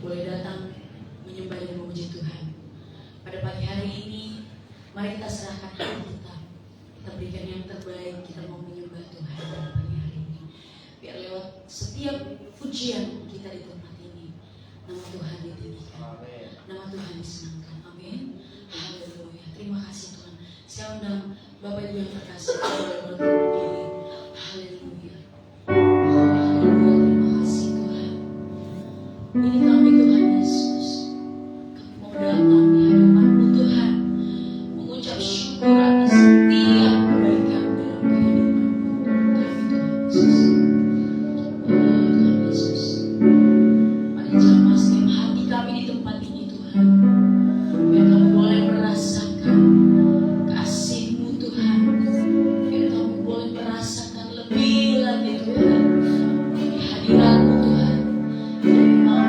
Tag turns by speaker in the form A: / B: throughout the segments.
A: boleh datang menyembah dan memuji Tuhan. Pada pagi hari ini, mari kita serahkan hati kita. Kita berikan yang terbaik, kita mau menyembah Tuhan pada pagi hari ini. Biar lewat setiap pujian kita di tempat ini, nama Tuhan ditinggikan, nama Tuhan disenangkan. Amin. Haleluya. Terima kasih Tuhan. Saya undang Bapak Ibu yang terkasih boleh berdiri. Haleluya. Haleluya. Terima kasih Tuhan. Ini kami Tuhan Yesus. Kami mau datang di hadapan-Mu Tuhan, mengucap syukur atas setiap kebaikan dalam kehidupan-Mu. Kami Tuhan Yesus. Tuhan Yesus. Mari jamah setiap hati kami di tempat ini Tuhan. Biar kami boleh merasakan kasih-Mu Tuhan. Biar kami boleh merasakan lebih lagi Tuhan. Hadirat-Mu Tuhan. Kami mau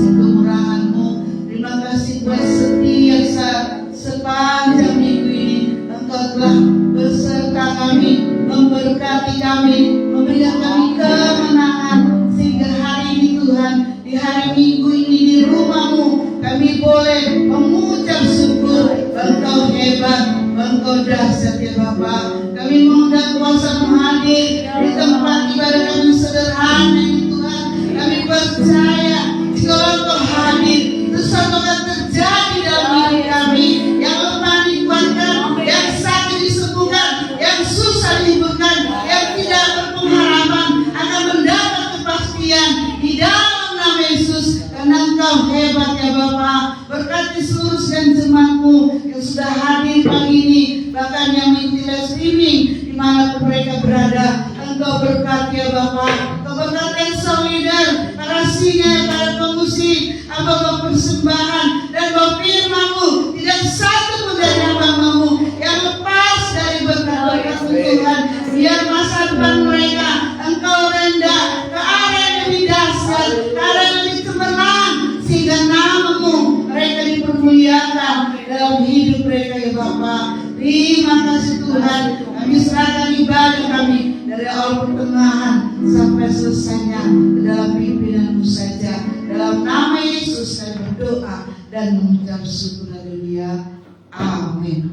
B: kasih kemurahan-Mu. Terima kasih buat setiap sepanjang minggu ini Engkau telah beserta kami, memberkati kami, memberikan kami kemenangan, sehingga hari ini Tuhan, di hari Minggu ini di rumah-Mu kami boleh mengucap syukur. Engkau hebat, Engkau dahsyat ya Bapa. Kami mengundang kuasa hadir di tempat ibadah kami sederhana ini Tuhan. Kami percaya jika Engkau hadir, sesuatu akan terjadi dalam hidup kami. Yang lemah dikuatkan, yang sakit disembuhkan, yang susah dihiburkan, yang tidak berpengharapan akan mendapat kepastian di dalam nama Yesus. Karena Engkau hebat ya Bapa. Berkati seluruh jemaat-Mu yang sudah hadir pagi ini, bahkan yang mengikuti live streaming dimanapun mereka berada. Engkau berkati ya Bapa. Engkau berkati sang leader, para singa, para pemusik, hamba persembahan dan firman-Mu. Tidak satu pun dari hamba-Mu yang lepas dari berkat-berkat Tuhan. Biar masa depan mereka Engkau rendah ke arah yang lebih dahsyat, ke arah yang lebih cemerlang, sehingga nama-Mu mereka dipermuliakan dalam hidup mereka ya Bapa. Terima kasih Tuhan. Kami serahkan ibadah kami dari awal pertengahan sampai selesainya ke dalam pimpinan-Mu saja. Dalam nama Yesus saya berdoa dan mengucap syukur. Haleluya. Amin.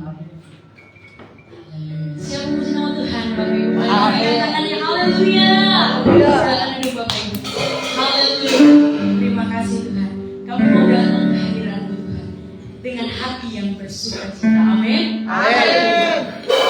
A: Siapa memuji nama Tuhan Bapak Ibu? Tangannya haleluya. Silakan duduk Bapak Ibu. Haleluya. Terima kasih Tuhan. Kamu mau datang ke hadirat-Mu Tuhan dengan hati yang bersukacita. Amin. Amin. Tuhan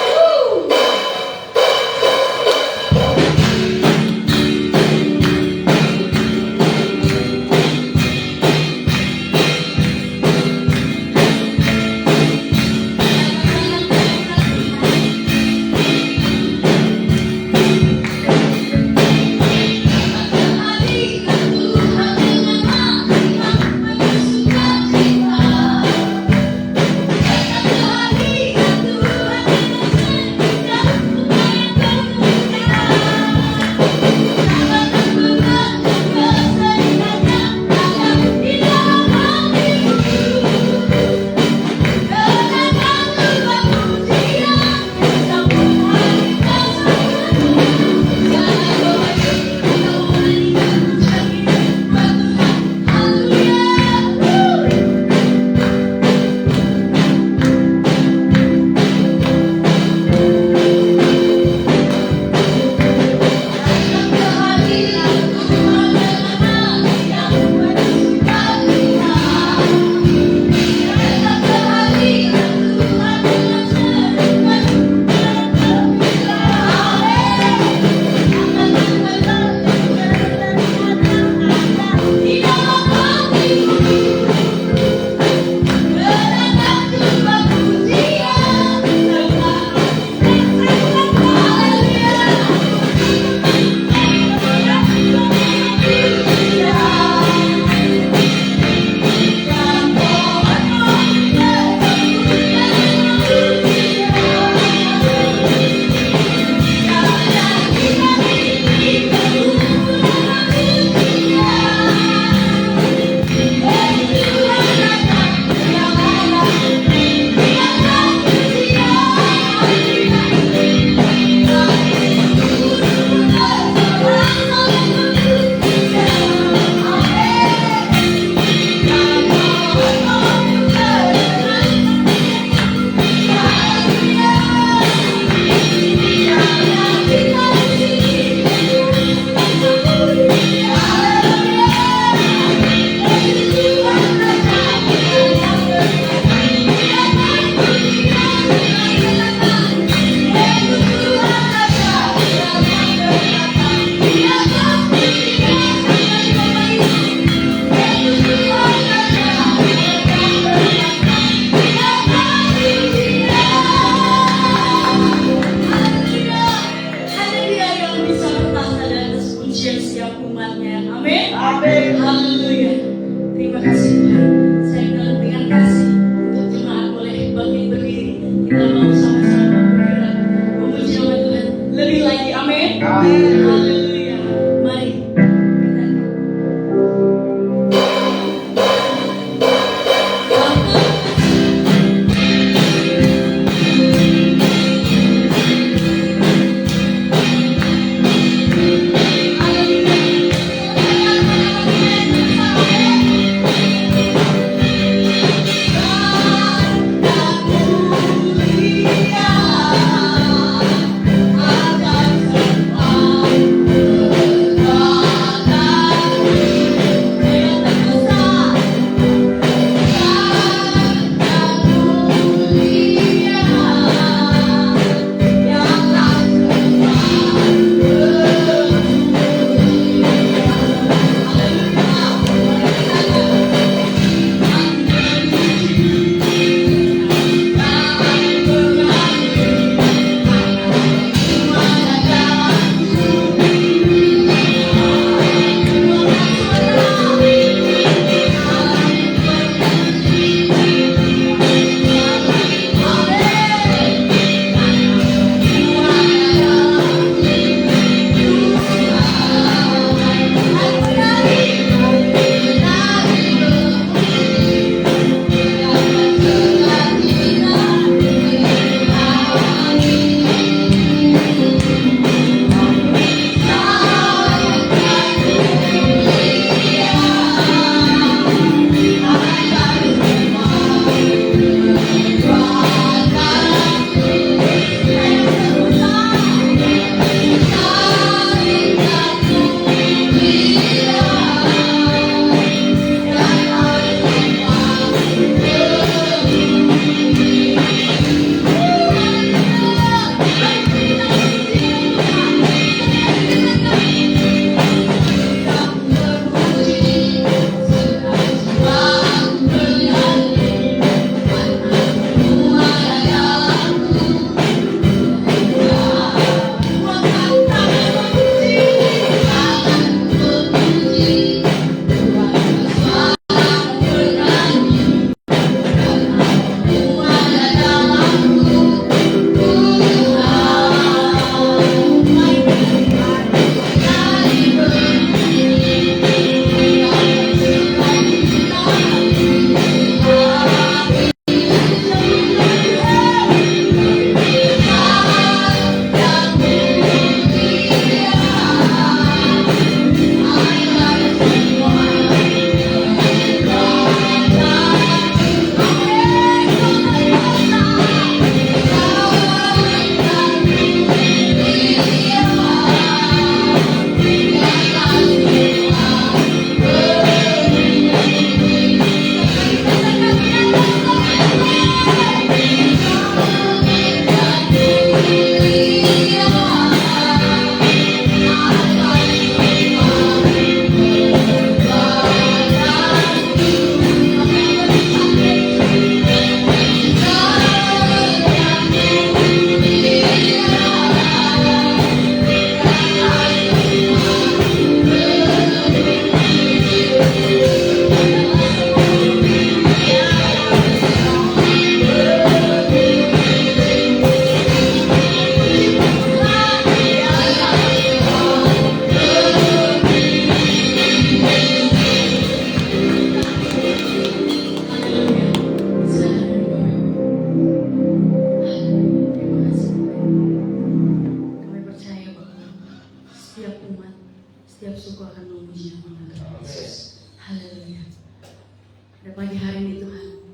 A: pagi hari ini Tuhan,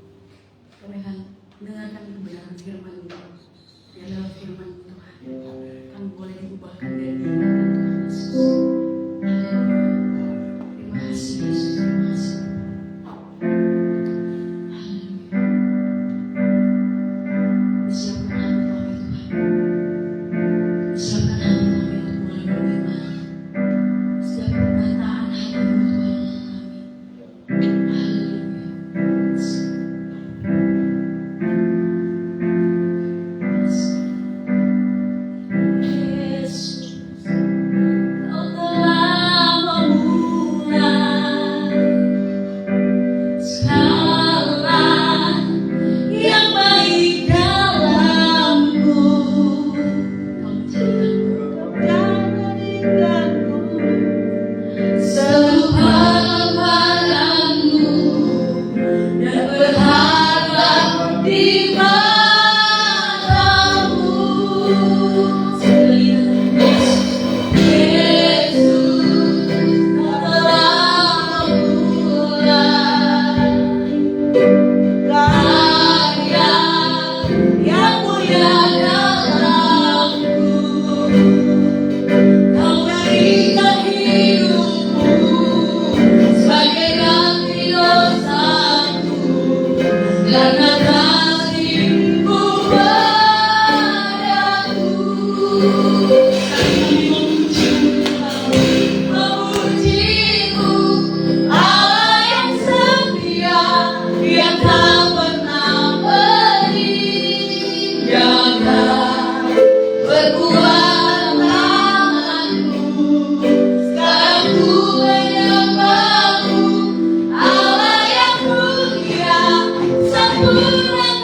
A: kami akan mendengarkan kebenaran firman-Mu. Biarlah firman-Mu Tuhan, kami boleh diubahkan dari diri Tuhan Yesus. Haleluya. Terima kasih Yesus, terima kasih. Haleluya. Siapkan hati kami Tuhan. Siapkan hati kami untuk boleh menerima setiap perkataan hati-Mu Tuhan untuk kami. Sempurna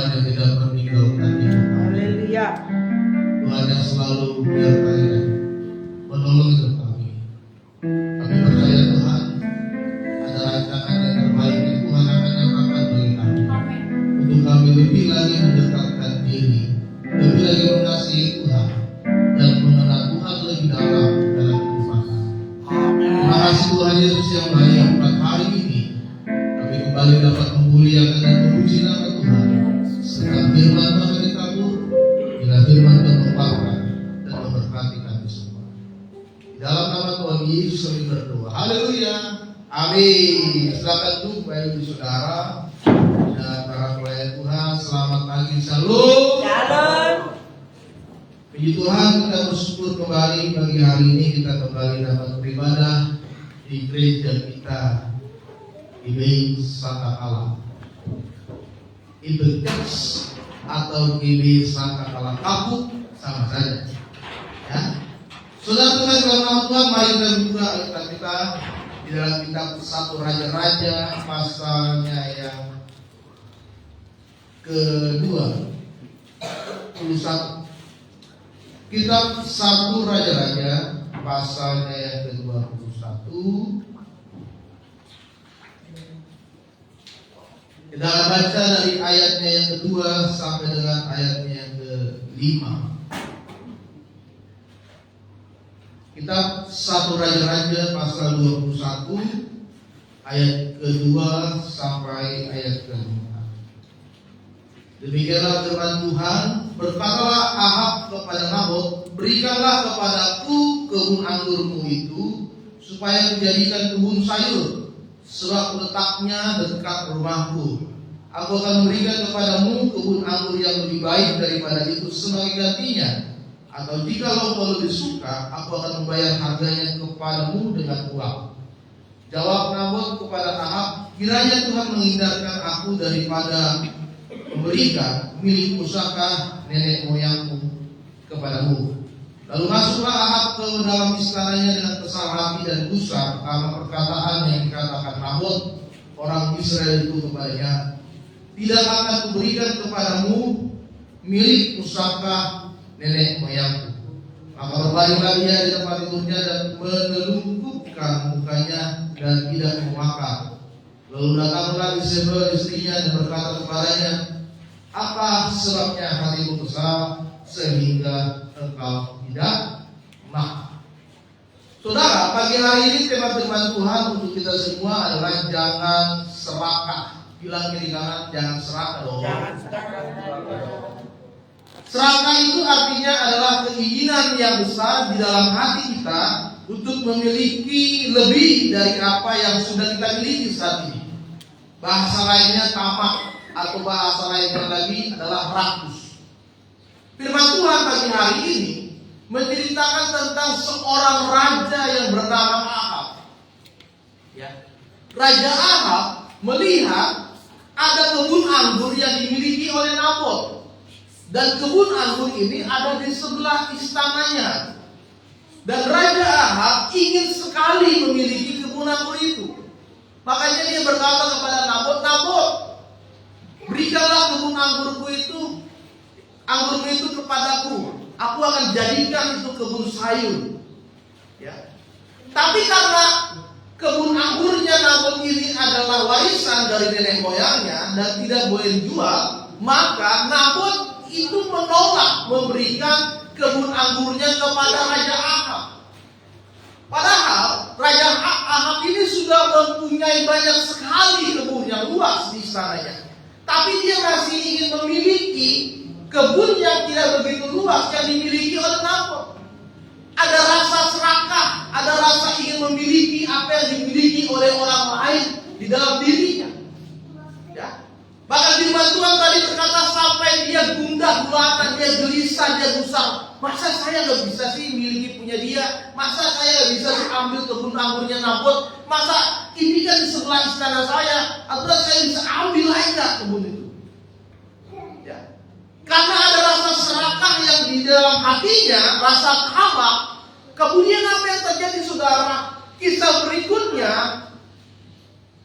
C: yang tidak meninggalkan hidup kami.
B: Haleluya.
C: Tuhan yang selalu menyertai dan menolong hidup kami. Kami percaya Tuhan, ada rancangan yang terbaik yang Tuhan akan nyatakan bagi kami. Untuk kami lebih lagi mendekatkan diri, lebih lagi mengasihi Tuhan, dan mengenal Tuhan lebih dalam kehidupan kami. Terima kasih Tuhan Yesus yang baik, buat hari ini kami kembali dapat memuliakan dan memuji nama Tuhan. Serta firman Tuhan kami tabur, bila firman Tuhan membawa dan memberkati kami semua. Di dalam nama Tuhan Yesus kami berdoa. Haleluya. Amin. Silakan duduk Bapak Ibu Saudara dan para pelayan Tuhan. Selamat pagi. Shalom. Puji Tuhan, kita bersyukur kembali pagi hari ini kita kembali dapat beribadah di gereja kita GBI Sangkakala. Ibetes atau GBI Sangkakala Kapuk sama saja. Ya. Saudara Tuhan, dalam nama Tuhan, mari kita buka Alkitab kita di dalam kitab 1 Raja-Raja pasalnya yang kedua 21. Kitab 1 Raja-Raja pasalnya yang ke-21. Kita akan baca dari ayatnya yang kedua sampai dengan ayatnya yang ke-5. Kitab 1 Raja-Raja pasal 21 ayat kedua sampai ayat ke-5. Demikianlah firman Tuhan, berkatalah Ahab kepada Nabot, berikanlah kepadaku kebun anggurmu itu, supaya menjadikan kebun sayur, sebab letaknya dekat rumahku. Aku akan memberikan kepadamu kebun anggur yang lebih baik daripada itu sebagai gantinya. Atau jikalau kau lebih suka, aku akan membayar harganya kepadamu dengan uang. Jawab Nabot kepada Ahab, kiranya Tuhan menghindarkan aku daripada memberikan milik pusaka nenek moyangku kepadamu. Lalu masuklah Ahab ke dalam istananya dengan kesal hati dan gusar karena perkataan yang dikatakan Nabot orang Israel itu kepadanya, tidak akan kuberikan kepadamu milik pusaka nenek moyangku. Maka berbaringlah dia di tempat tidurnya dan menelungkupkan mukanya dan tidak memakan. Lalu datanglah Isabel istrinya dan berkata kepadanya, apa sebabnya hatimu kesal sehingga engkau tidak makan? Saudara, pagi hari ini tema firman Tuhan untuk kita semua adalah jangan serakah. Bilang kiri kanan, jangan serakah dong. Serakah itu artinya adalah keinginan yang besar di dalam hati kita untuk memiliki lebih dari apa yang sudah kita miliki saat ini. Bahasa lainnya tamak, atau bahasa lainnya lagi adalah rakus. Firman Tuhan pagi hari ini menceritakan tentang seorang raja yang bernama Ahab. Ya. Raja Ahab melihat ada kebun anggur yang dimiliki oleh Nabot, dan kebun anggur ini ada di sebelah istananya. Dan Raja Ahab ingin sekali memiliki kebun anggur itu. Makanya dia berkata kepada Nabot, Nabot, berikanlah kebun anggurmu itu kepadaku. Aku akan jadikan itu kebun sayur. Ya. Tapi karena kebun anggurnya Nabot ini adalah warisan dari nenek moyangnya dan tidak boleh dijual, maka Nabot itu menolak memberikan kebun anggurnya kepada Raja Ahab. Padahal Raja Ahab ini sudah mempunyai banyak sekali kebun yang luas di istananya. Tapi dia masih ingin memiliki kebun yang tidak begitu luas yang dimiliki oleh Nabot. Ada rasa serakah, ada rasa ingin memiliki apa yang dimiliki oleh orang lain di dalam dirinya. Ya. Bahkan firman Tuhan tadi berkata sampai dia gundah gulana, dia gelisah, dia gusar. Masa saya nggak bisa sih miliki punya dia? Masa saya nggak bisa sih ambil kebun anggurnya Nabot? Masa ini kan di sebelah istana saya? Atau saya bisa ambil aja kebun itu? Ya. Karena ada rasa serakah yang di dalam hatinya, rasa tamak. Kemudian apa yang terjadi, saudara? Kisah berikutnya,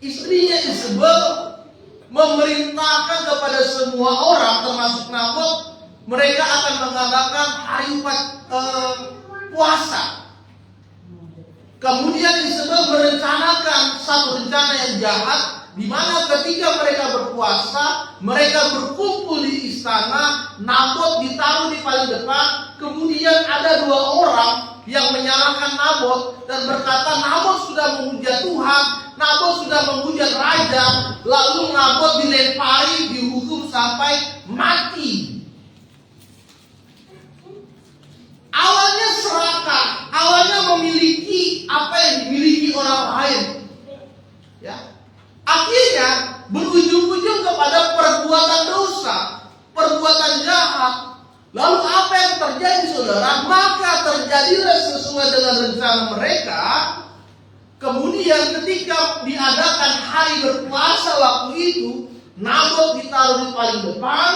C: istrinya Isabel memerintahkan kepada semua orang termasuk Nabot, mereka akan mengadakan hari puasa. Kemudian Isabel merencanakan satu rencana yang jahat, di mana ketika mereka berpuasa, mereka berkumpul di istana, Nabot ditaruh di paling depan, kemudian ada 2 orang yang menyalahkan Nabot dan berkata Nabot sudah menghujat Tuhan, Nabot sudah menghujat raja, lalu Nabot dilempari, dihukum sampai mati. Awalnya serakah, awalnya memiliki apa yang dimiliki orang lain, ya. Akhirnya berujung-ujung kepada perbuatan dosa, perbuatan jahat. Lalu apa yang terjadi, saudara? Maka terjadilah sesuai dengan rencana mereka. Kemudian ketika diadakan hari berpuasa waktu itu, Nabot ditaruh di paling depan.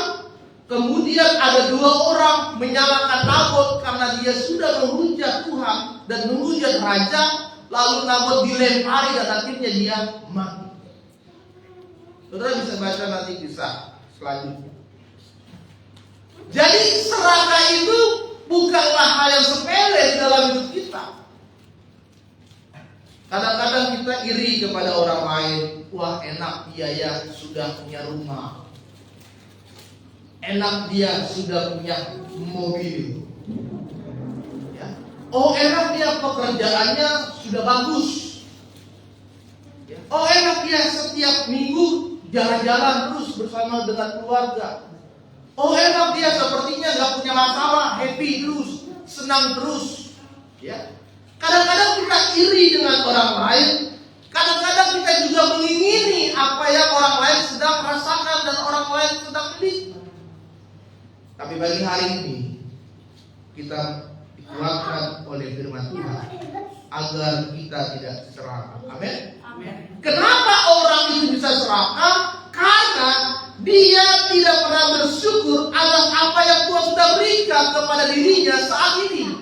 C: Kemudian ada 2 orang menyalahkan Nabot karena dia sudah menghujat Tuhan dan menghujat raja. Lalu Nabot dilempari dan akhirnya dia mati. Saudara bisa baca nanti kisah selanjutnya. Jadi serakah itu bukanlah hal yang sepele di dalam hidup kita. Kadang-kadang kita iri kepada orang lain. Wah, enak dia ya sudah punya rumah. Enak dia sudah punya mobil. Ya. Oh, enak dia pekerjaannya sudah bagus. Ya. Oh, enak dia setiap minggu jalan-jalan terus bersama dengan keluarga. Oh, enak dia sepertinya gak punya masalah, happy terus, senang terus. Ya. Kadang-kadang kita iri dengan orang lain. Kadang-kadang kita juga mengingini apa yang orang lain sedang rasakan dan orang lain sedang miliki. Tapi bagi hari ini kita dikuatkan oleh firman Tuhan agar kita tidak serakah. Amin. Kenapa orang itu bisa serakah? Karena dia tidak pernah bersyukur atas apa yang Tuhan sudah berikan kepada dirinya saat ini.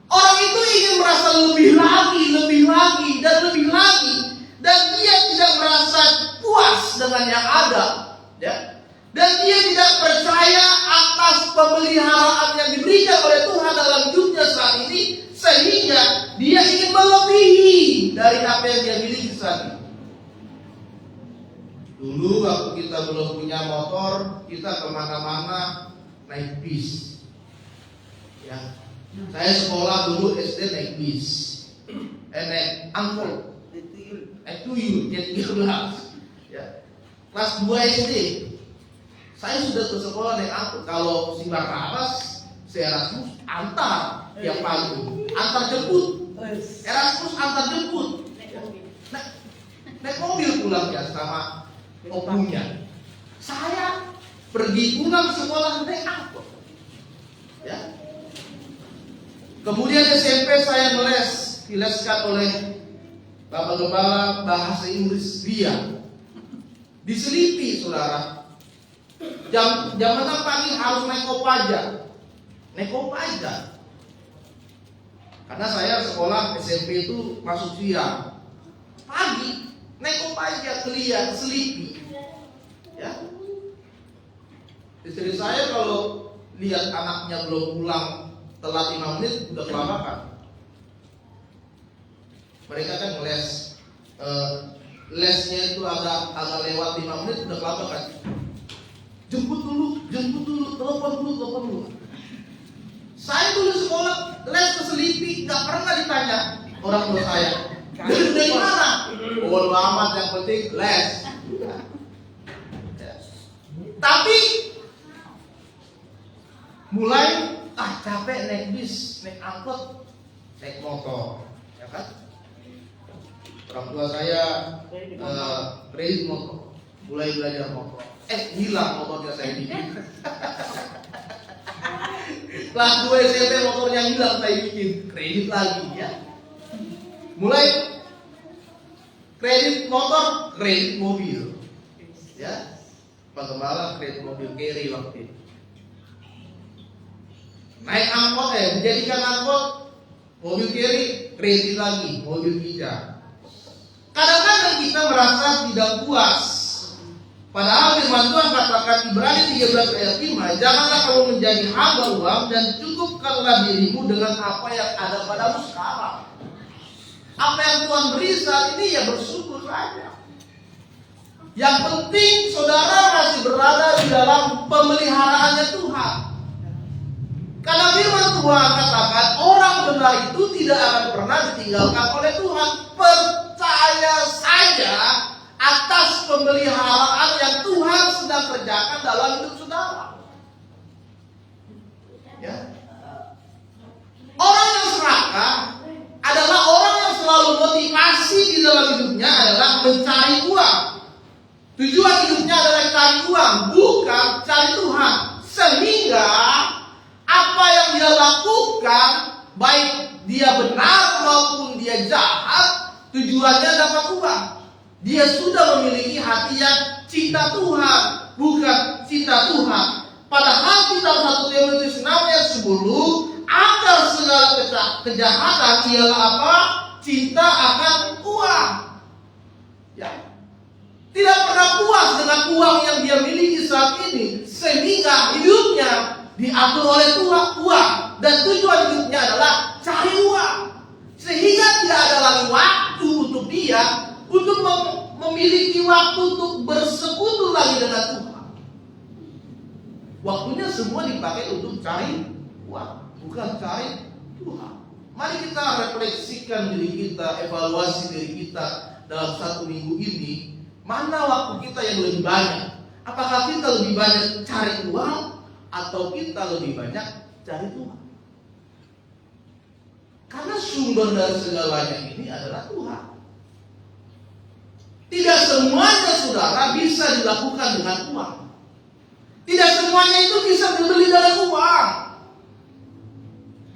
C: Orang itu ingin merasa lebih lagi, dan dia tidak merasa puas dengan yang ada, ya. Dan dia tidak percaya atas pemeliharaan yang diberikan oleh Tuhan dalam hidupnya saat ini, sehingga dia ingin melebihi dari apa yang dia miliki saat ini. Dulu waktu kita belum punya motor, kita kemana-mana naik bis. Ya, saya sekolah dulu SD naik bis, naik angkot, naik tuyul, jadi 13. Ya, kelas 2 SD. Saya sudah ke sekolah naik angkot. Kalau si Barnabas, si Erasmus antar tiap pagi, antar jemput. Erasmus antar jemput. Naik mobil pulang ya sama opunya. Saya pergi pulang sekolah naik angkot. Ya. Kemudian SMP saya dileskan oleh Bapak Gembala bahasa Inggris dia. Diselipi, saudara. Jam 6 pagi harus naik Kopaja. Karena saya sekolah SMP itu masuk siang. Pagi naik Kopaja kelian selipi. Ya. Istri saya kalau lihat anaknya belum pulang telat 5 menit udah kelabakan. Mereka kan lesnya itu agak lewat 5 menit udah kelabakan. Jemput dulu, telepon dulu. Saya dulu sekolah les ke Selipi, gak pernah ditanya orang tua saya. Dari mana? Bodo amat, yang penting les. Tapi mulai capek naik bis, naik angkot, naik motor, ya kan? Orang tua saya kredit motor, mulai belajar motor. Hilang motornya saya bikin. Kelas 2 SMP motornya hilang saya bikin, kredit lagi ya. Mulai kredit motor, kredit mobil, ya. Pak Gembala kredit mobil carry waktu itu. Naik angkot menjadikan angkot, mobil carry, kredit lagi, mobil pijak. Kadang-kadang kita merasa tidak puas Padahal firman Tuhan katakan Ibrani 13 ayat 5, janganlah kamu menjadi hamba uang dan cukupkanlah dirimu dengan apa yang ada padamu sekarang. Apa yang Tuhan beri saat ini ya bersyukur saja. Yang penting saudara masih berada di dalam pemeliharaannya Tuhan. Karena firman Tuhan katakan orang benar itu tidak akan pernah ditinggalkan oleh Tuhan. Percaya saja atas pemeliharaan yang Tuhan sedang kerjakan dalam hidup saudara. Ya. Orang yang serakah adalah orang yang selalu motivasi di dalam hidupnya adalah mencari uang. Tujuan hidupnya adalah cari uang, bukan cari Tuhan. Sehingga apa yang dia lakukan, baik dia benar maupun dia jahat, tujuannya dapat uang. Dia sudah memiliki hati yang cinta Tuhan, bukan cinta Tuhan. Padahal kitab 1 Timotius 6 ayat 10, akar segala kejahatan ialah apa? Cinta akan uang. Ya. Tidak pernah puas dengan uang yang dia miliki saat ini, sehingga hidupnya diatur oleh uang, dan tujuan hidupnya adalah cari uang, sehingga tidak ada lagi waktu untuk dia untuk memiliki waktu untuk bersekutu lagi dengan Tuhan. Waktunya semua dipakai untuk cari uang, bukan cari Tuhan. Mari kita refleksikan diri kita, evaluasi diri kita dalam 1 minggu ini. Mana waktu kita yang lebih banyak? Apakah kita lebih banyak cari uang atau kita lebih banyak cari Tuhan? Karena sumber dari segalanya ini adalah Tuhan. Tidak semuanya saudara bisa dilakukan dengan uang. Tidak semuanya itu bisa dibeli dengan uang.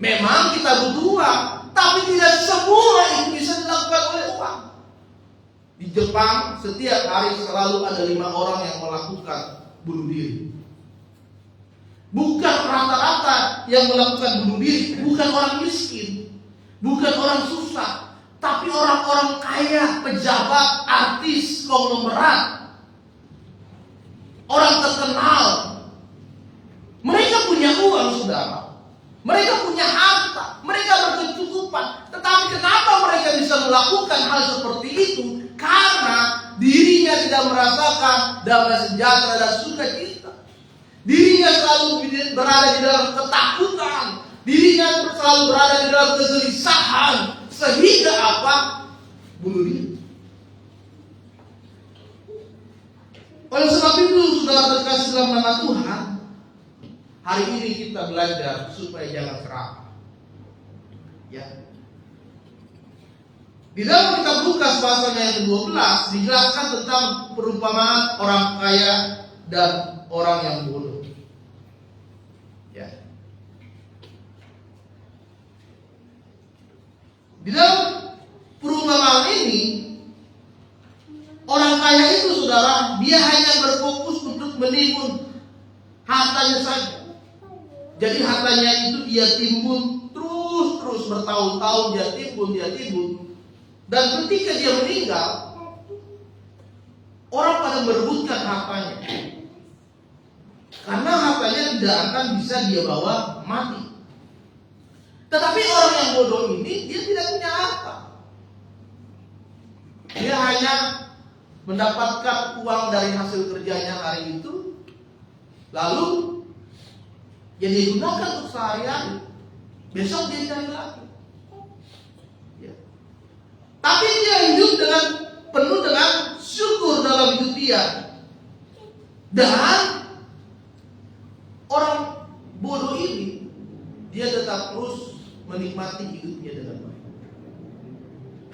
C: Memang kita butuh uang, tapi tidak semua itu bisa dilakukan oleh uang. Di Jepang setiap hari selalu ada 5 orang yang melakukan bunuh diri. Bukan rata-rata yang melakukan bunuh diri, bukan orang miskin, bukan orang susah, tapi orang-orang kaya, pejabat, artis, konglomerat, orang terkenal. Mereka punya uang, saudara. Mereka punya harta, mereka berkecukupan. Tetapi kenapa mereka bisa melakukan hal seperti itu? Karena dirinya tidak merasakan damai sejahtera dan sukacita. Dirinya selalu berada di dalam ketakutan. Dirinya selalu berada di dalam kegelisahan. Sehingga apa? Bunuh diri. Oleh sebab itu, saudara terkasih dalam nama Tuhan, hari ini kita belajar supaya jangan serakah. Ya. Di dalam kitab Lukas pasalnya yang ke-12 dijelaskan tentang perumpamaan orang kaya dan orang yang bodoh. Ya. Di dalam perumpamaan ini, orang kaya itu saudara, dia hanya berfokus untuk menimbun hartanya saja. Jadi hartanya itu dia timbun terus bertahun-tahun dia timbun. Dan ketika dia meninggal, orang pada merebutkan hartanya. Karena hartanya tidak akan bisa dia bawa mati. Tetapi orang yang bodoh ini, dia tidak punya harta. Dia hanya mendapatkan uang dari hasil kerjanya hari itu, lalu ya dia gunakan untuk sehari-hari. Besok dia cari lagi. Ya. Tapi dia hidup dengan penuh dengan syukur dalam hidup dia. Dan orang bodoh ini, dia tetap terus menikmati hidupnya dengan baik.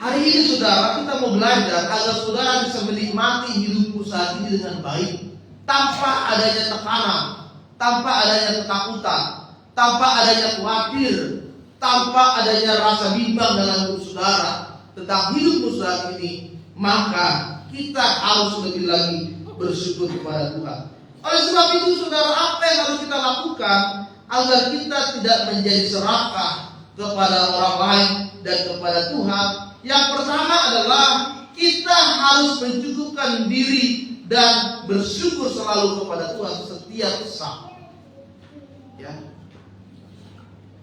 C: Hari ini saudara, kita mau belajar agar saudara bisa menikmati hidupmu saat ini dengan baik, tanpa adanya tekanan, tanpa adanya ketakutan, tanpa adanya khawatir, tanpa adanya rasa bimbang dalam hidup saudara tentang hidupmu saat ini. Maka kita harus lebih lagi bersyukur kepada Tuhan. Oleh sebab itu saudara, apa yang harus kita lakukan agar kita tidak menjadi serakah kepada orang lain dan kepada Tuhan? Yang pertama adalah kita harus mencukupkan diri dan bersyukur selalu kepada Tuhan setiap saat. Ya.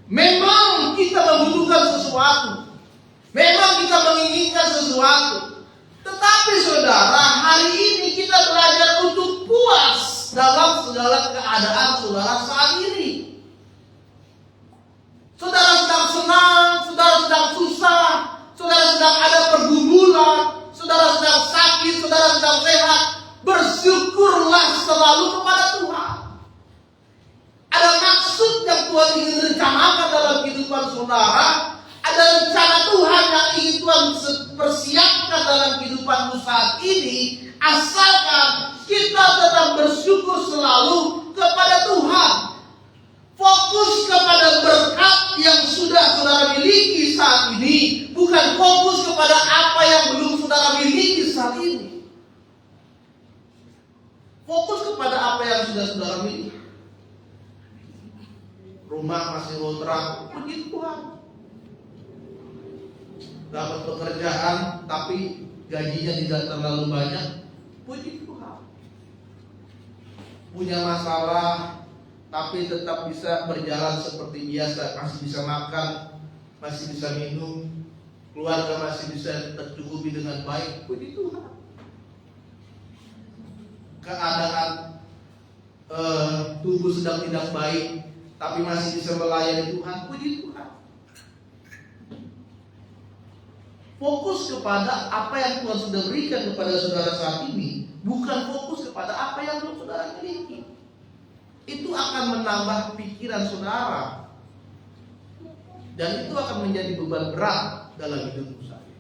C: Memang kita membutuhkan sesuatu, memang kita menginginkan sesuatu, tetapi saudara, hari ini kita belajar untuk puas dalam segala keadaan saudara saat ini. Saudara sedang senang, saudara sedang susah, saudara sedang ada pergumulan, saudara sedang sakit, saudara sedang sehat, bersyukurlah selalu kepada Tuhan. Ada maksud yang Tuhan ingin rencanakan dalam kehidupan saudara, ada rencana Tuhan yang ingin Tuhan persiapkan dalam kehidupanmu saat ini, asalkan kita tetap bersyukur selalu kepada Tuhan. Fokus kepada berkat yang sudah saudara miliki saat ini, bukan fokus kepada apa yang belum saudara miliki saat ini. Fokus kepada apa yang sudah saudara miliki. Rumah masih kontrak, puji Tuhan. Dapat pekerjaan tapi gajinya tidak terlalu banyak, puji Tuhan. Punya masalah tapi tetap bisa berjalan seperti biasa, masih bisa makan, masih bisa minum, keluarga masih bisa tercukupi dengan baik, puji Tuhan. Keadaan tubuh sedang tidak baik, tapi masih bisa melayani Tuhan, puji Tuhan. Fokus kepada apa yang Tuhan sudah berikan kepada saudara saat ini, bukan fokus kepada apa yang belum saudara miliki. Itu akan menambah pikiran saudara, dan itu akan menjadi beban berat dalam hidup saya.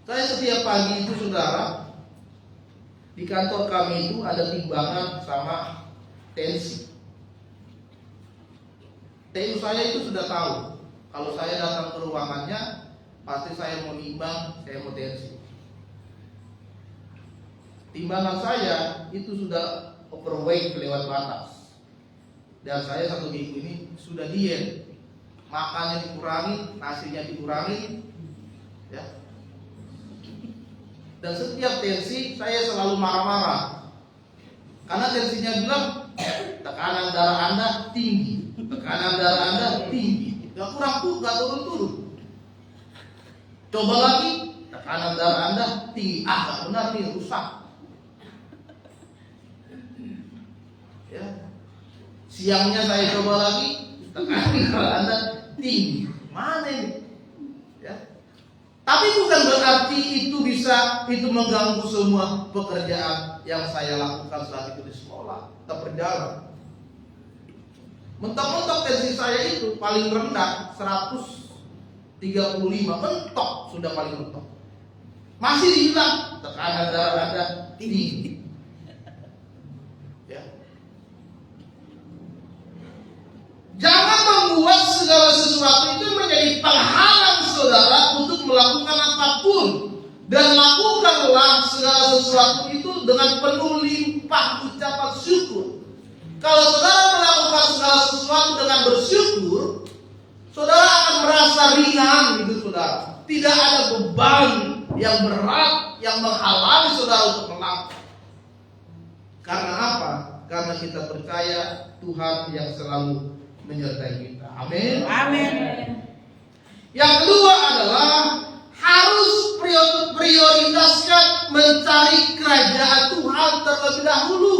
C: Saya setiap pagi itu saudara, di kantor kami itu ada timbangan sama tensi. TU saya itu sudah tahu, kalau saya datang ke ruangannya, pasti saya mau nimbang, saya mau tensi. Timbangan saya itu sudah overweight lewat batas. Dan saya 1 minggu ini sudah diet. Makannya dikurangi, nasinya dikurangi, ya. Dan setiap tensi saya selalu marah-marah. Karena tensinya bilang tekanan darah Anda tinggi, tekanan darah Anda tinggi. Gak kurang, gak turun-turun. Coba lagi, tekanan darah Anda tinggi. Gak benar nih, rusak. Ya. Siangnya saya coba lagi, tekanan darah Anda tinggi. Mana ini? Ya. Tapi bukan berarti itu mengganggu semua pekerjaan yang saya lakukan saat itu di sekolah. Tetap berjalan. Mentok-mentok tensi saya itu paling rendah 135, mentok, sudah paling mentok. Masih dibilang tekanan darah Anda tinggi. Jangan membuat segala sesuatu itu menjadi penghalang saudara untuk melakukan apapun. Dan lakukanlah segala sesuatu itu dengan penuh limpah ucapan syukur. Kalau saudara melakukan segala sesuatu dengan bersyukur, saudara akan merasa ringan hidup saudara. Tidak ada beban yang berat yang menghalangi saudara untuk melakukan. Karena apa? Karena kita percaya Tuhan yang selalu menyertai kita. Amin.
B: Amin.
C: Yang kedua adalah harus prioritaskan mencari kerajaan Tuhan terlebih dahulu.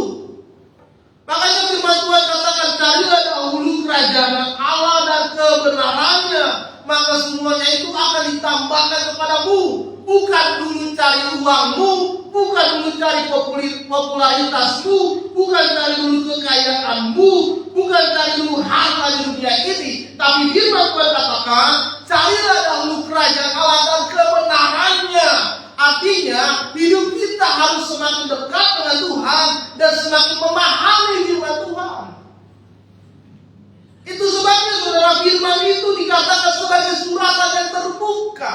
C: Makanya firman Tuhan katakan, carilah dahulu kerajaan Allah dan kebenarannya, maka semuanya itu akan ditambahkan kepadamu. Bukan dulu cari uangmu, bukan dulu cari popularitasmu, bukan cari dulu kekayaanmu, bukan cari dulu harta di dunia ini. Tapi firman Tuhan katakan, carilah dahulu kerajaan Allah dan kebenarannya. Artinya hidup kita harus semakin dekat dengan Tuhan dan semakin memahami firman Tuhan. Itu sebabnya saudara, firman itu dikatakan sebagai suratan yang terbuka.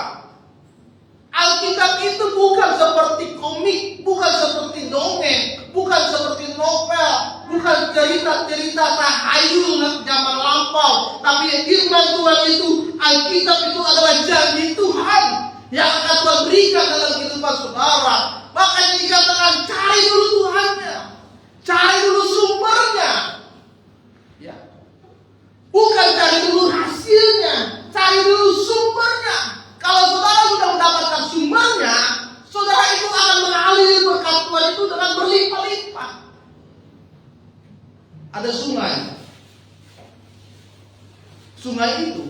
C: Alkitab itu bukan seperti komik, bukan seperti dongeng, bukan seperti novel, bukan cerita-cerita tahayul zaman lampau. Tapi firman Tuhan itu, Alkitab itu adalah janji Tuhan. yang akan Tuhan berikan dalam kehidupan saudara. Makanya dikatakan cari dulu Tuhannya, cari dulu sumbernya. Ya. Bukan cari dulu hasilnya, cari dulu sumbernya. Kalau saudara sudah mendapatkan sumbernya, saudara itu akan mengalir berkat Tuhan itu dengan berlimpah-limpah. Ada sungai. Sungai itu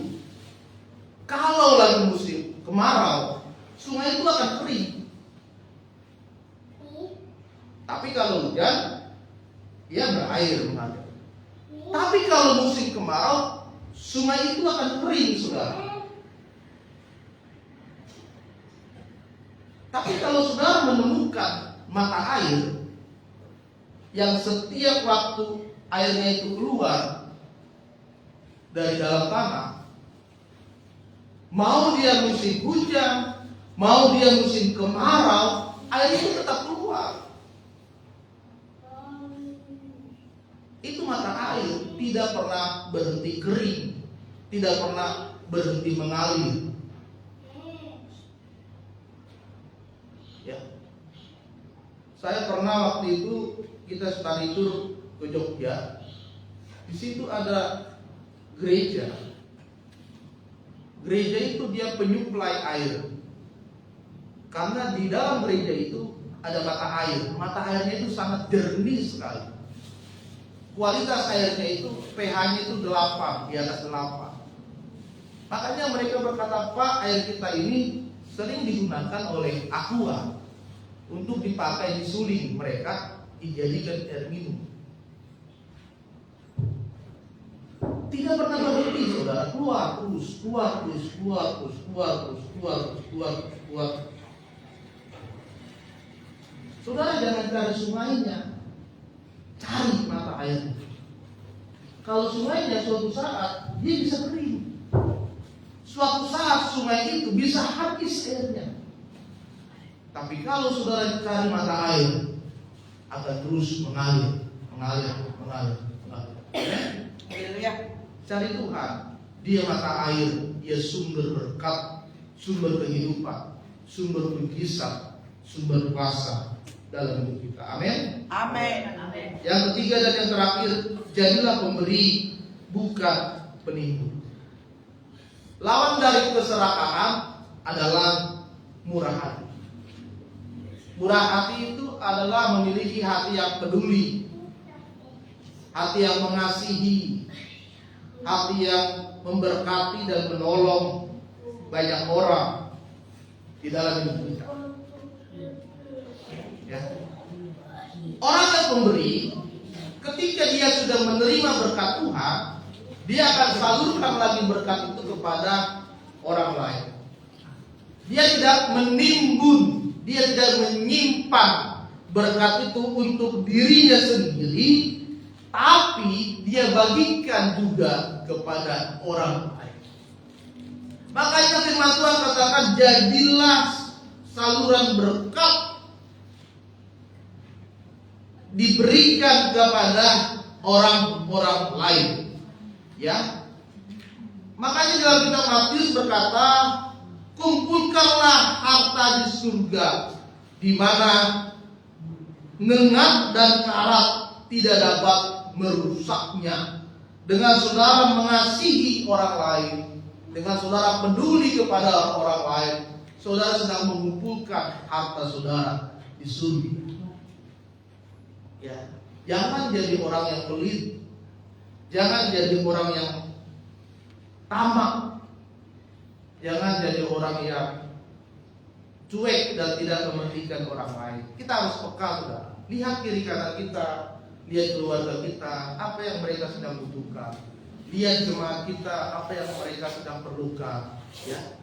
C: kalau lagi musim kemarau, sungai itu akan kering. Tapi kalau hujan, ia berair mengalir. Tapi kalau musim kemarau, sungai itu akan kering, saudara. Tapi kalau saudara menemukan mata air yang setiap waktu airnya itu keluar dari dalam tanah, mau dia musim hujan, mau dia musim kemarau, air itu tetap keluar. Itu mata air tidak pernah berhenti kering, tidak pernah berhenti mengalir. Ya. Saya pernah waktu itu kita study tour ke Jogja. Di situ ada gereja. Gereja itu dia penyuplai air. Karena di dalam gereja itu ada mata air. Mata airnya itu sangat jernih sekali. Kualitas airnya itu pH-nya itu 8, di atas 8. Makanya mereka berkata, Pak, air kita ini sering digunakan oleh Aqua untuk dipakai di suling mereka, dijadikan air minum. Tidak pernah berhenti, saudara. Keluar terus, keluar terus, keluar terus, keluar terus, keluar terus, keluar terus, keluar. Saudara jangan cari sungainya, cari mata airnya. Kalau sungainya suatu saat dia bisa kering, suatu saat sungai itu bisa habis airnya. Tapi kalau saudara cari mata air, akan terus mengalir, mengalir, mengalir, mengalir.
B: Haleluya.
C: Cari Tuhan, dia mata air, dia sumber berkat, sumber kehidupan, sumber mujizat, sumber kuasa dalam hidup kita. Amin.
B: Amin.
C: Yang ketiga dan yang terakhir, jadilah pemberi, bukan penipu. Lawan dari keserakahan adalah murah hati. Murah hati itu adalah memiliki hati yang peduli, hati yang mengasihi, hati yang memberkati dan menolong banyak orang di dalam hidup kita. Ya. Orang yang pemberi, ketika dia sudah menerima berkat Tuhan, dia akan salurkan lagi berkat itu kepada orang lain. Dia tidak menimbun, dia tidak menyimpan berkat itu untuk dirinya sendiri, tapi dia bagikan juga kepada orang lain. Makanya firman Tuhan katakan, jadilah saluran berkat diberikan kepada orang-orang lain. Ya. Makanya dalam kitab Matius berkata, kumpulkanlah harta di surga, di mana nengat dan karat tidak dapat merusaknya. Dengan saudara mengasihi orang lain, dengan saudara peduli kepada orang lain, saudara sedang mengumpulkan harta saudara di surga. Ya, jangan jadi orang yang pelit, jangan jadi orang yang tamak, jangan jadi orang yang cuek dan tidak mementingkan orang lain. Kita harus peka, saudara. Lihat kiri kanan kita, lihat keluarga kita, apa yang mereka sedang butuhkan. Lihat jemaat kita, apa yang mereka sedang perlukan. Ya,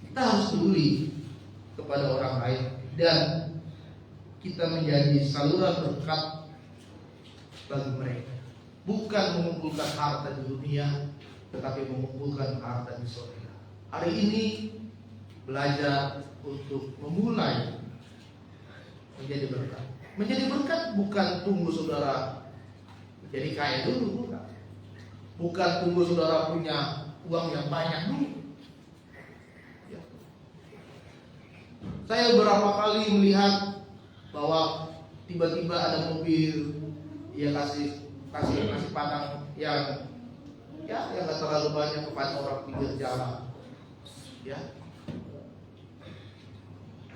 C: kita harus peduli kepada orang lain dan kita menjadi saluran berkat bagi mereka. Bukan mengumpulkan harta di dunia, tetapi mengumpulkan harta di surga. Hari ini belajar untuk memulai menjadi berkat. Menjadi berkat bukan tunggu saudara jadi kaya dulu, bukan. Bukan tunggu saudara punya uang yang banyak dulu. Ya. Saya beberapa kali melihat bahwa tiba-tiba ada mobil, dia kasih pandang yang nggak terlalu banyak kepada orang pinggir jalan. Ya.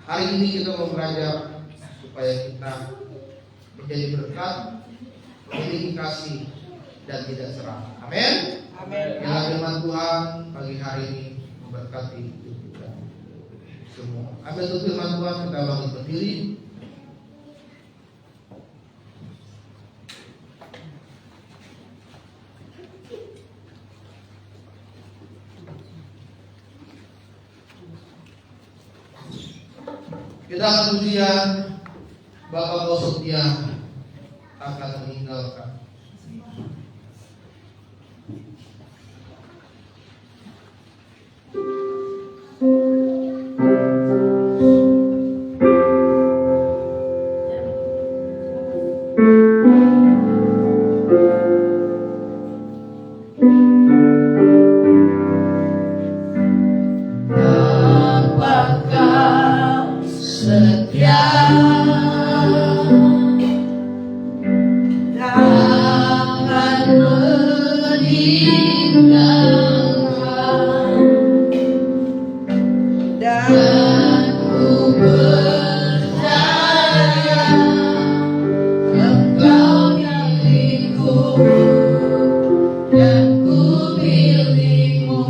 C: Hari ini kita mau belajar supaya kita menjadi berkat, memiliki kasih dan tidak serakah. Amin.
B: Amin.
C: Biarlah firman Tuhan pagi hari ini memberkati hidup kita semua. Ambil untuk firman Tuhan, kita bangkit berdiri. Kita akan ujian Bapak Bosok dia akan meninggalkan.
B: Apakah setia takkan meninggalkan, dan ku percaya Engkau milikku dan ku milikmu.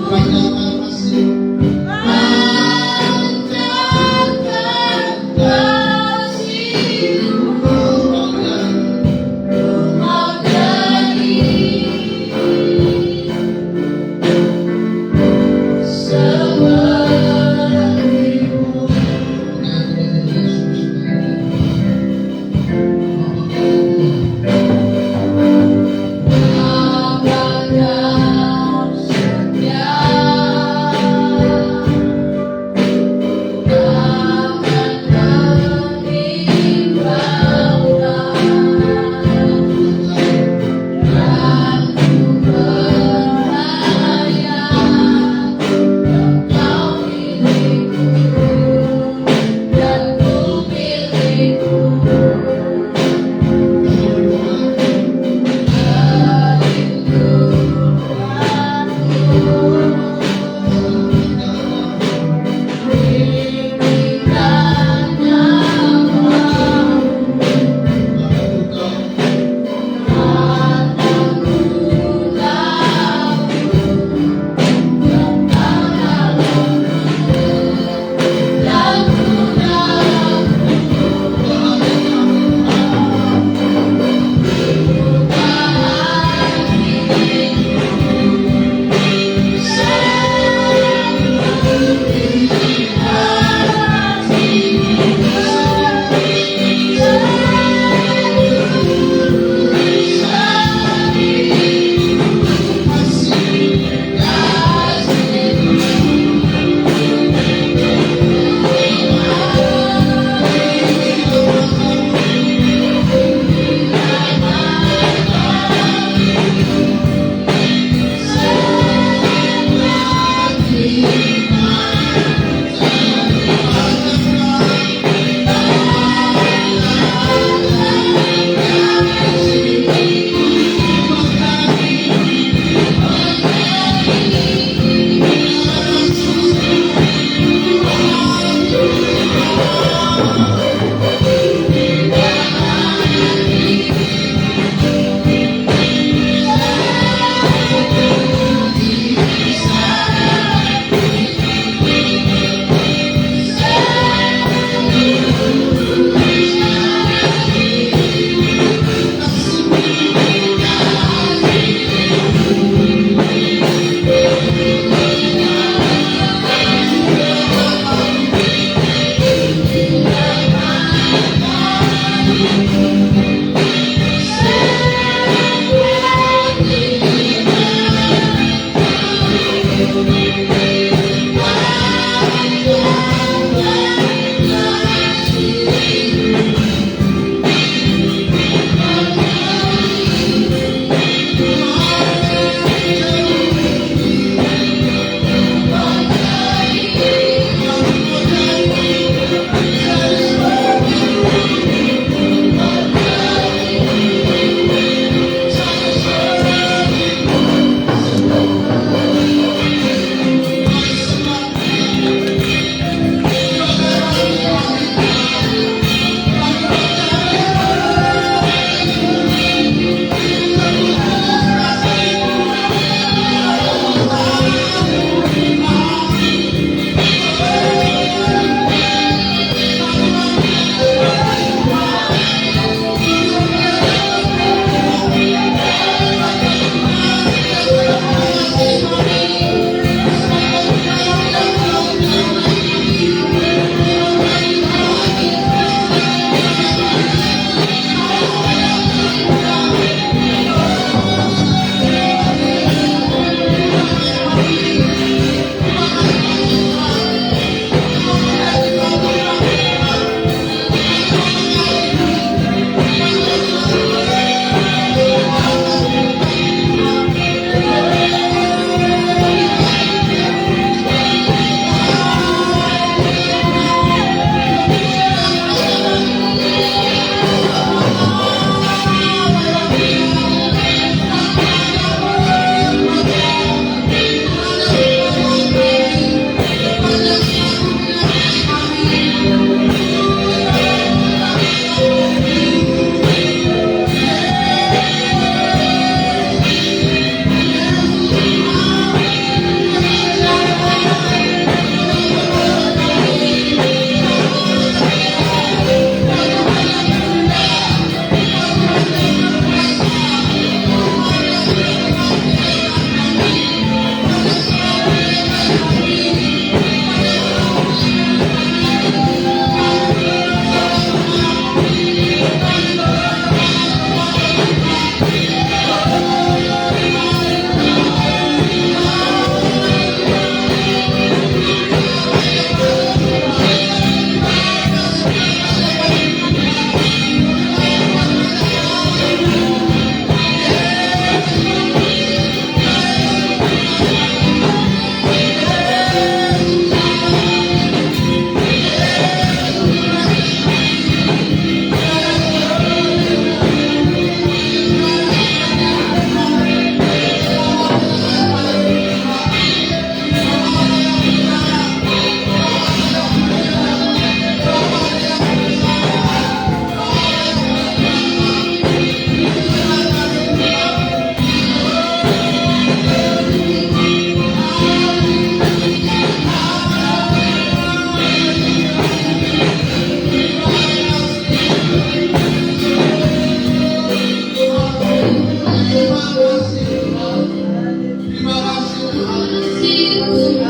C: Panjangkan kasih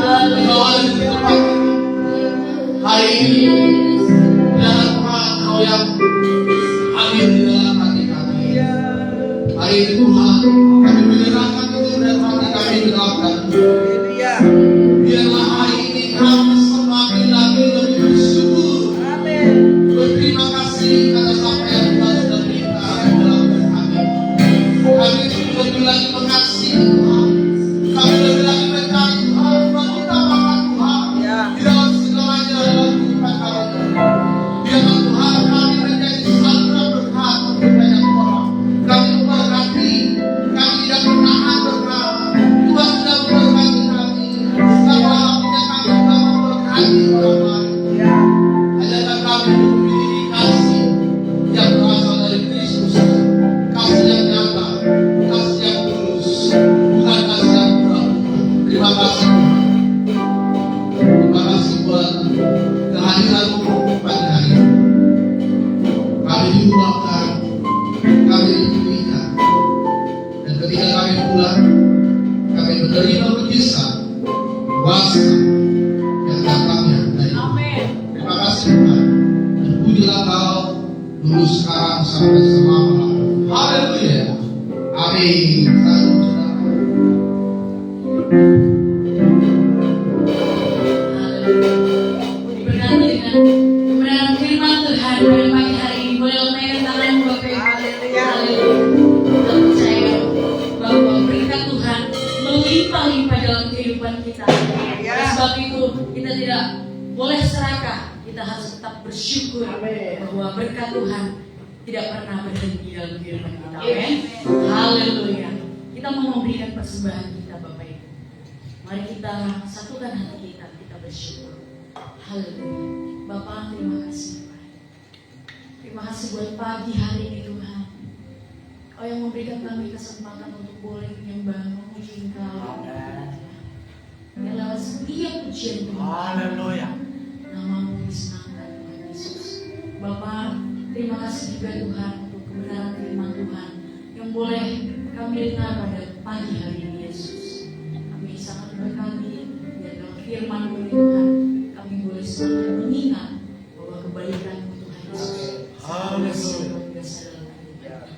C: Berdoa di tempat hari ini. Biarlah Tuhan Kau yang hadir di dalam hati kami. Hari ini Tuhan, kami menyerahkan itu dan hati kami berdoakan. Biarlah hari ini kami semakin lagi lebih bersyukur. Berterima kasih atas apa yang Tuhan sudah berikan dalam hidup kami. Kami lebih lagi mengasihi Tuhan. Kami lebih lagi mencari Tuhan, mengutamakan Tuhan di dalam segalanya dalam kehidupan kami. Biarlah Tuhan kami menjadi saluran berkat untuk banyak orang. Kami memberkati, kami tidak menahan berkat. Tuhan sudah memberkati kami. Sama halnya kami juga memberkati orang lain. Ajarkan kami untuk memiliki kasih yang berasal dari Kristus, kasih yang nyata, kasih yang tulus, bukan kasih yang pura. Terima kasih Tuhan. Terima kasih buat kehadiran-Mu pada hari ini. Kami diubahkan, kami dipulihkan, dan ketika kami pulang, kami menerima mujizat kuasa yang datangnya dari Tuhan. Terima kasih Tuhan. Terpujilah Kau dulu sekarang sampai selama-lamanya. Haleluya. Amin. Salam saudara.
A: Diberkati dengan kebenaran firman Tuhan pada pagi hari ini. Boleh lambaikan tanganmu Bapak Ibu. Haleluya. Kita percaya bahwa berkat Tuhan melimpah-limpah dalam kehidupan kita. Oleh sebab itu kita tidak boleh serakah. Kita harus tetap bersyukur bahwa berkat Tuhan tidak pernah berhenti dalam kehidupan kita. Amin. Haleluya. Kita mau memberikan persembahan kita Bapak Ibu. Mari kita satukan hati kita bersyukur. Haleluya. Bapak, terima kasih Bapak. Terima kasih buat pagi hari ini Tuhan. Kau yang memberikan kami kesempatan untuk boleh menyembah, memuji Engkau. Yang lewat setiap pujian Tuhan.
D: Haleluya.
A: Namamu disenangkan Tuhan Yesus. Bapak, terima kasih juga Tuhan untuk kebenaran firman Tuhan yang boleh kami dengar pada pagi hari ini Yesus. Kami sangat berkati dan dalam firman-Mu ini Tuhan, kami boleh selalu mengingat bahwa kebaikan-Mu Tuhan Yesus
D: Haleluya.
A: luar biasa dalam kehidupan.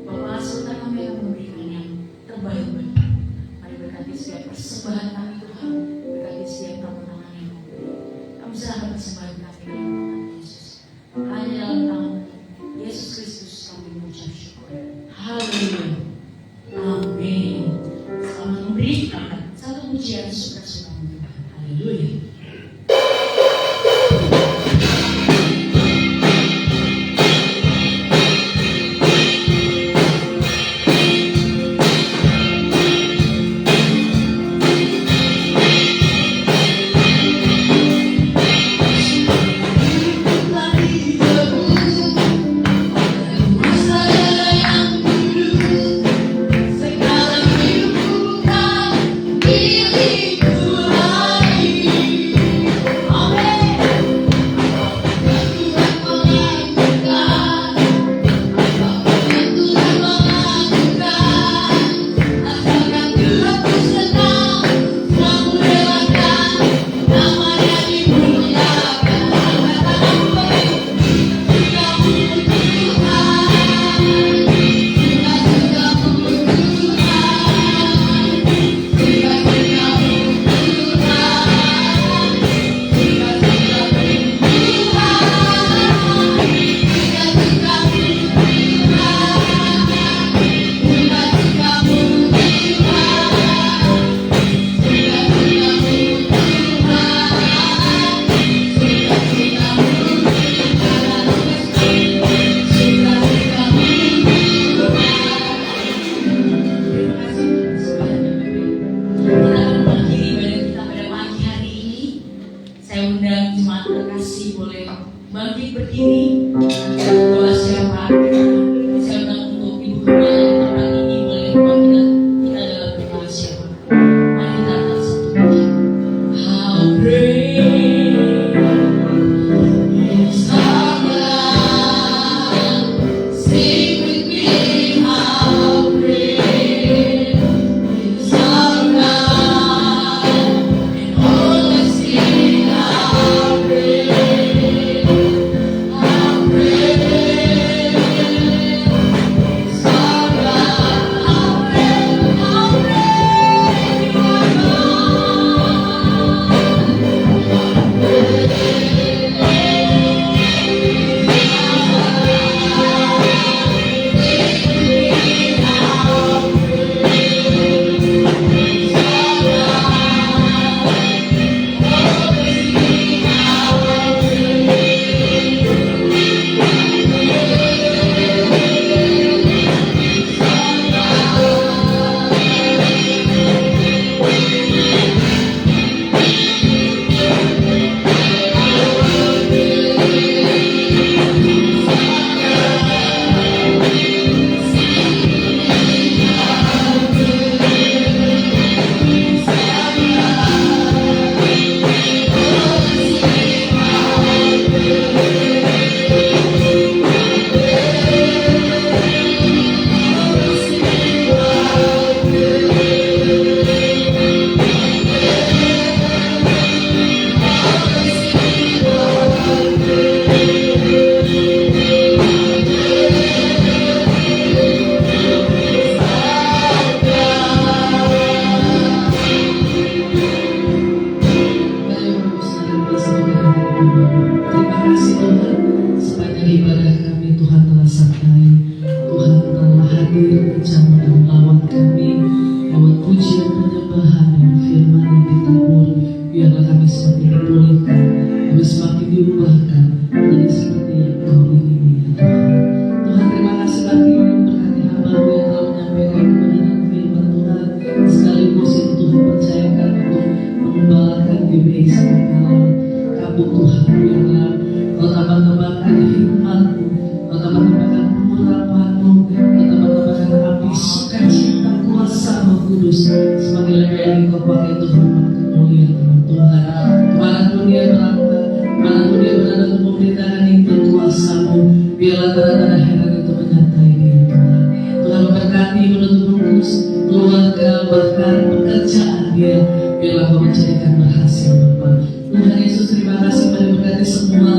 A: Bapak, serta kami akan memberikan yang terbaik bagi kami. Mari berkati setiap persembahan kami Tuhan, berkati setiap tangan-tangan yang memberi. Kami serahkan persembahan kami dalam tangan Yesus. Hanya dalam tangan Yesus Kristus kami mengucap syukur. Haleluya. Amin. Selamat memberi satu pujian suka-suka untuk Tuhan. Haleluya.
B: beri segala kamu Tuhan, biarlah Kau tambah-tambahkan hikmat-Mu, Kau tambah-tambahkan pengurapan-Mu, Kau tambah-tambahkan api sukacita kuasa Roh Kudus semakin yang Kau pakai untuk hormat kemuliaan Tuhan. Kemanapun dia berada, kemanapun dia berada untuk memberitakan itu kuasa-Mu, biarlah tanda-tanda heran itu menyertai dia Tuhan. Tuhan memberkati, menutup bungkus keluarga, bahkan pekerjaan dia, biarlah Kau menjadikan berhasil Bapa. Tuhan Yesus, terima kasih pada berkati semua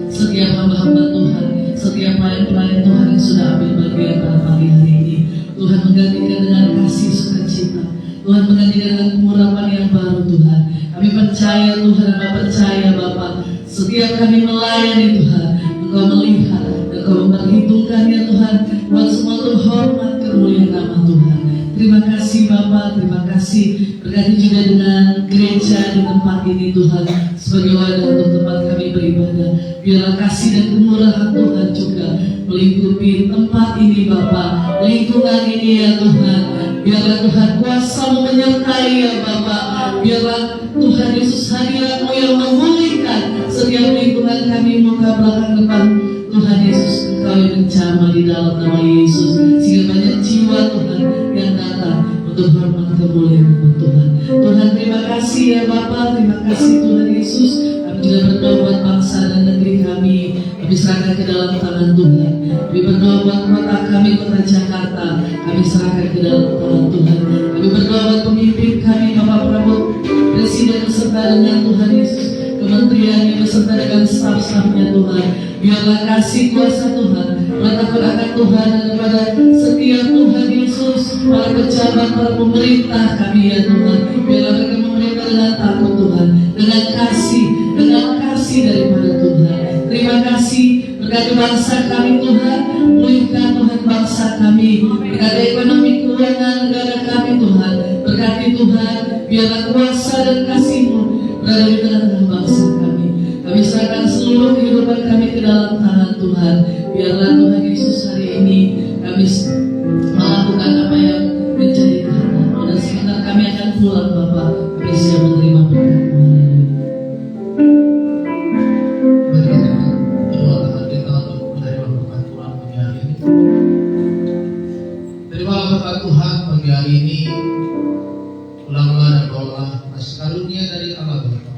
B: setiap hamba-hamba Tuhan, setiap pelayan-pelayan Tuhan yang sudah ambil bagian pada pagi hari ini. Tuhan menggantikan dengan kasih sukacita, Tuhan menggantikan dengan pengurapan yang baru Tuhan. Kami percaya Tuhan, kami percaya Bapa, setiap kami melayani Tuhan, Engkau melihat, Engkau memperhitungkannya Tuhan, buat semua terhormat kemuliaan nama Tuhan. Terima kasih Bapa, terima kasih. Berkati juga dengan gereja di tempat ini Tuhan, sebagai wadah untuk tempat kami beribadah. Biarlah kasih dan kemurahan Tuhan juga melingkupi tempat ini Bapa, lingkungan ini ya Tuhan. Biarlah Tuhan kuasa-Mu menyertai ya Bapa. Biarlah Tuhan Yesus hadirat-Mu yang memulihkan setiap lingkungan kami, muka belakang depan. Tuhan Yesus, Engkau yang menjamah di dalam nama Yesus, sehingga banyak jiwa Tuhan yang datang untuk hormat kemuliaan nama Tuhan. Tuhan terima kasih ya Bapa, terima kasih Tuhan Yesus. Kami juga berdoa buat bangsa dan negeri kami, kami serahkan ke dalam tangan Tuhan. Kami berdoa buat kota kami, kota Jakarta, kami serahkan ke dalam tangan Tuhan. Kami berdoa buat pemimpin kami, Bapak Prabowo, Presiden beserta dengan Tuhan Yesus, kementeriannya beserta dengan staf-stafnya Tuhan. Biarlah kasih kuasa Tuhan meletakkan akan Tuhan dan kepada setiap Tuhan Yesus, para pejabat, para pemerintah kami ya Tuhan. Biarlah mereka memerintah dengan takut Tuhan, dengan kasih daripada Tuhan. Terima kasih, berkati bangsa kami Tuhan, pulihkan Tuhan bangsa kami, berkati ekonomi keuangan negara kami Tuhan. Berkati Tuhan, biarlah kuasa dan kasih-Mu berada di tengah-tengah bangsa kami. Kami serahkan seluruh kehidupan kami ke dalam tangan Tuhan. Biarlah Tuhan Yesus hari ini kami melakukan apa yang menjadi kehendak-Mu, dan sebentar kami akan pulang Bapa. Kami siap menerima berkat-Mu.
C: Mari kita berdoa kita untuk menerima berkat Tuhan pagi hari ini. Terimalah berkat Tuhan pagi hari ini. Ulanglah dan doalah kasih karunia dari Allah Bapa,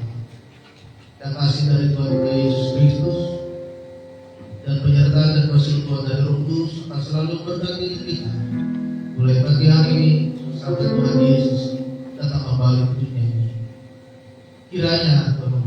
C: dan kasih dari Tuhan kita Yesus Kristus, dan penyertaan dan persekutuan dari Roh Kudus akan selalu berkati kita mulai pagi hari ini sampai Tuhan Yesus datang kembali ke dunia ini. Kiranya Tuhan